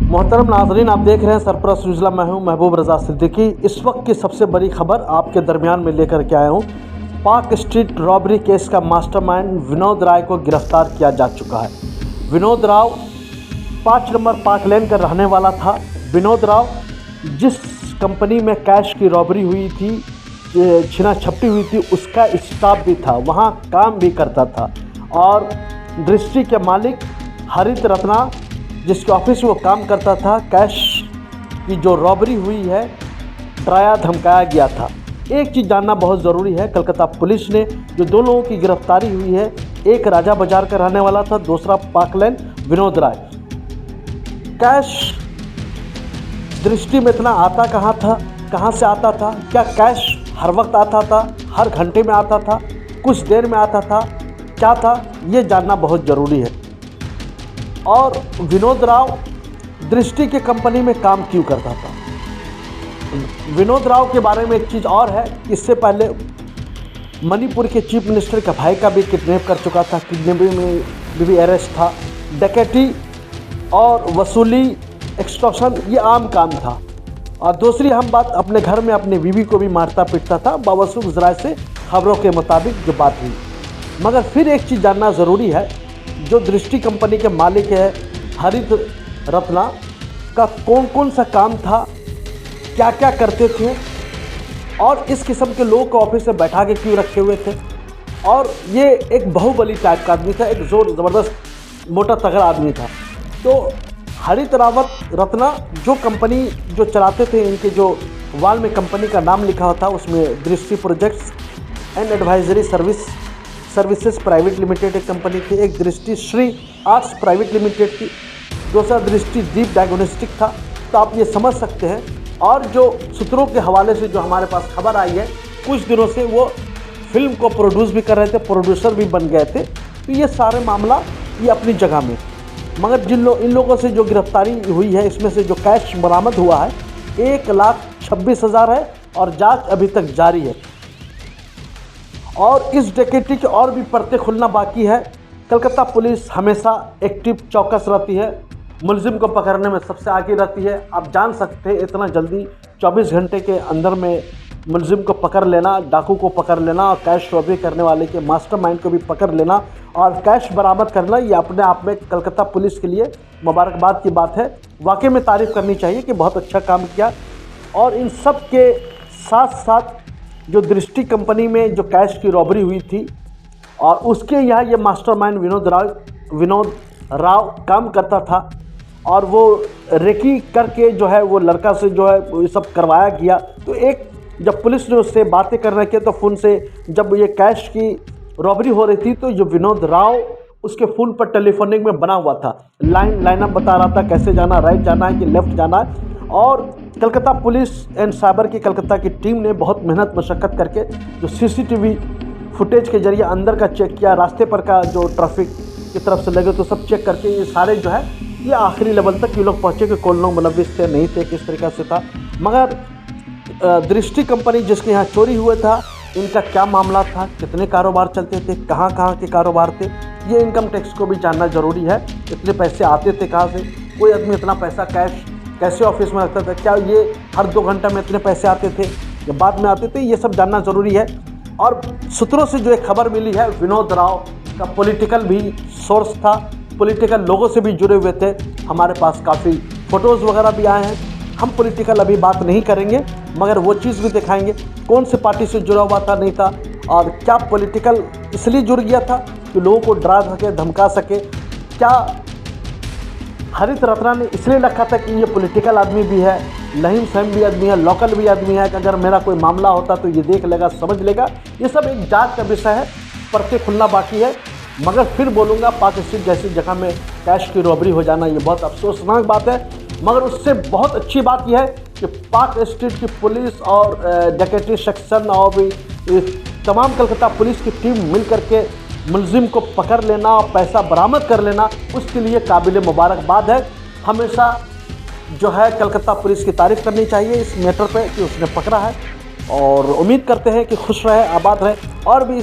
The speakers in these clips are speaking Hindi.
मोहतरम नाजरीन, आप देख रहे हैं सरपरस्त न्यूज़। मैं हूं महबूब रज़ा सिद्दीकी। इस वक्त की सबसे बड़ी खबर आपके दरमियान में लेकर के आया हूं। पार्क स्ट्रीट रॉबरी केस का मास्टरमाइंड विनोद राय को गिरफ्तार किया जा चुका है। विनोद राव 5 नंबर पार्क लेन का रहने वाला था। विनोद राव जिस कंपनी में कैश की रॉबरी हुई थी, छीना झपटी हुई थी, उसका स्टाफ भी था, वहाँ काम भी करता था। और दृष्टि के मालिक हरित रत्ना, जिसके ऑफिस में वो काम करता था, कैश की जो रॉबरी हुई है, डराया धमकाया गया था। एक चीज़ जानना बहुत ज़रूरी है, कलकत्ता पुलिस ने जो 2 लोगों की गिरफ्तारी हुई है, एक राजा बाजार का रहने वाला था, दूसरा पार्क लेन विनोद राय। कैश दृष्टि में इतना आता कहाँ था, कहाँ से आता था? क्या कैश हर वक्त आता था, हर घंटे में आता था, कुछ देर में आता था, क्या था? ये जानना बहुत ज़रूरी है। और विनोद राव दृष्टि के कंपनी में काम क्यों करता था? विनोद राव के बारे में एक चीज़ और है, इससे पहले मणिपुर के चीफ मिनिस्टर का भाई का भी किडनैप कर चुका था, किडनैपिंग में भी अरेस्ट था। डकैती और वसूली, एक्सटॉर्शन, ये आम काम था। और दूसरी अहम बात, अपने घर में अपने बीवी को भी मारता पीटता था, बावसूख ज़राए से खबरों के मुताबिक जो बात हुई। मगर फिर एक चीज़ जानना ज़रूरी है, जो दृष्टि कंपनी के मालिक है हरित रत्ना का कौन कौन सा काम था, क्या क्या करते थे, और इस किस्म के लोग को ऑफिस में बैठा के क्यों रखे हुए थे। और ये एक बाहुबली टाइप का आदमी था, एक जोर ज़बरदस्त मोटा तगड़ा आदमी था। तो हरित रत्ना जो कंपनी जो चलाते थे, इनके जो वाल में कंपनी का नाम लिखा होता, उसमें दृष्टि projects and advisory services private limited एक कंपनी थी, एक दृष्टि श्री आर्ट्स प्राइवेट लिमिटेड थी, दूसरा दृष्टि दीप डायग्नोस्टिक था। तो आप ये समझ सकते हैं। और जो सूत्रों के हवाले से जो हमारे पास खबर आई है, कुछ दिनों से वो फिल्म को प्रोड्यूस भी कर रहे थे, प्रोड्यूसर भी बन गए थे। तो ये सारे मामला ये अपनी जगह में। मगर इन लोगों से जो गिरफ्तारी हुई है, इसमें से जो कैश बरामद हुआ है 1,26,000 है और जांच अभी तक जारी है। और इस डकैती के और भी परतें खुलना बाकी है। कलकत्ता पुलिस हमेशा एक्टिव, चौकस रहती है, मुलजिम को पकड़ने में सबसे आगे रहती है। आप जान सकते हैं, इतना जल्दी 24 घंटे के अंदर में मुलजिम को पकड़ लेना, डाकू को पकड़ लेना, और कैश रॉबरी करने वाले के मास्टरमाइंड को भी पकड़ लेना और कैश बरामद करना, ये अपने आप में कलकत्ता पुलिस के लिए मुबारकबाद की बात है। वाकई में तारीफ़ करनी चाहिए कि बहुत अच्छा काम किया। और इन सब के साथ साथ जो दृष्टि कंपनी में जो कैश की रॉबरी हुई थी, और उसके यहाँ ये मास्टरमाइंड विनोद राव काम करता था। और वो रेकी करके जो है वो लड़का से जो है वो सब करवाया गया। तो एक जब पुलिस ने उससे बातें करने के, तो फ़ोन से जब ये कैश की रॉबरी हो रही थी, तो जो विनोद राव उसके फ़ोन पर टेलीफोनिक में बना हुआ था, लाइनअप बता रहा था, कैसे जाना, राइट जाना है कि लेफ़्ट जाना है। और कलकत्ता पुलिस एंड साइबर की कलकत्ता की टीम ने बहुत मेहनत मशक्क़त करके जो सीसीटीवी फुटेज के जरिए अंदर का चेक किया, रास्ते पर का जो ट्रैफिक की तरफ से लगे तो सब चेक करके ये सारे जो है ये आखिरी लेवल तक ये लोग पहुँचे कि कौन लोग मुलव्विस थे, नहीं थे, किस तरीक़े से था। मगर दृष्टि कंपनी जिसके यहाँ चोरी हुआ था, इनका क्या मामला था, कितने कारोबार चलते थे, कहाँ कहाँ के कारोबार थे, ये इनकम टैक्स को भी जानना ज़रूरी है। इतने पैसे आते थे कहाँ से, कोई आदमी इतना पैसा कैश कैसे ऑफिस में रखता था, क्या ये हर 2 घंटे में इतने पैसे आते थे या बाद में आते थे, ये सब जानना ज़रूरी है। और सूत्रों से जो एक खबर मिली है, विनोद राव का पॉलिटिकल भी सोर्स था, पॉलिटिकल लोगों से भी जुड़े हुए थे। हमारे पास काफ़ी फ़ोटोज़ वगैरह भी आए हैं। हम पॉलिटिकल अभी बात नहीं करेंगे, मगर वो चीज़ भी दिखाएंगे कौन से पार्टी से जुड़ा हुआ था, नहीं था, और क्या पॉलिटिकल इसलिए जुड़ गया था कि लोगों को डरा सके, धमका सके। क्या हरित रत्ना ने इसलिए रखा था कि ये पॉलिटिकल आदमी भी है, लहीम सहम भी आदमी है, लोकल भी आदमी है, कि अगर मेरा कोई मामला होता तो ये देख लेगा, समझ लेगा। ये सब एक जांच का विषय है, परतें खुलना बाकी है। मगर फिर बोलूँगा, पार्क स्ट्रीट जैसी जगह में कैश की रॉबरी हो जाना ये बहुत अफसोसनाक बात है। मगर उससे बहुत अच्छी बात यह है कि पार्क स्ट्रीट की पुलिस और डकैती सेक्शन और भी तमाम कलकत्ता पुलिस की टीम मिल करके मुलजिम को पकड़ लेना और पैसा बरामद कर लेना, उसके लिए काबिल मुबारकबाद है। हमेशा जो है कलकत्ता पुलिस की तारीफ़ करनी चाहिए इस मैटर पे कि उसने पकड़ा है, और उम्मीद करते हैं कि खुश रहे, आबाद रहे। और भी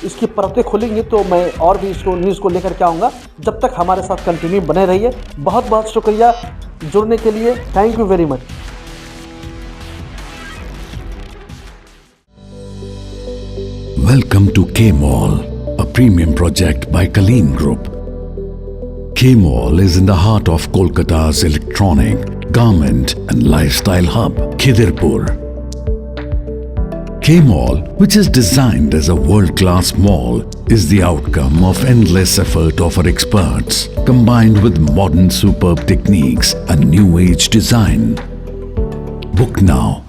इसकी परतें खुलेंगी तो मैं और भी इसको न्यूज़ को लेकर के आऊँगा। जब तक हमारे साथ कंटिन्यू बने रहिए। बहुत बहुत शुक्रिया। जुड़ने के लिए thank you very much. Welcome to K-Mall, a premium project by Kaleen Group. K-Mall is in the heart of Kolkata's electronic, garment and lifestyle hub, Khidirpur. K-Mall, which is designed as a world-class mall, is the outcome of endless effort of our experts, combined with modern superb techniques and new age design. Book now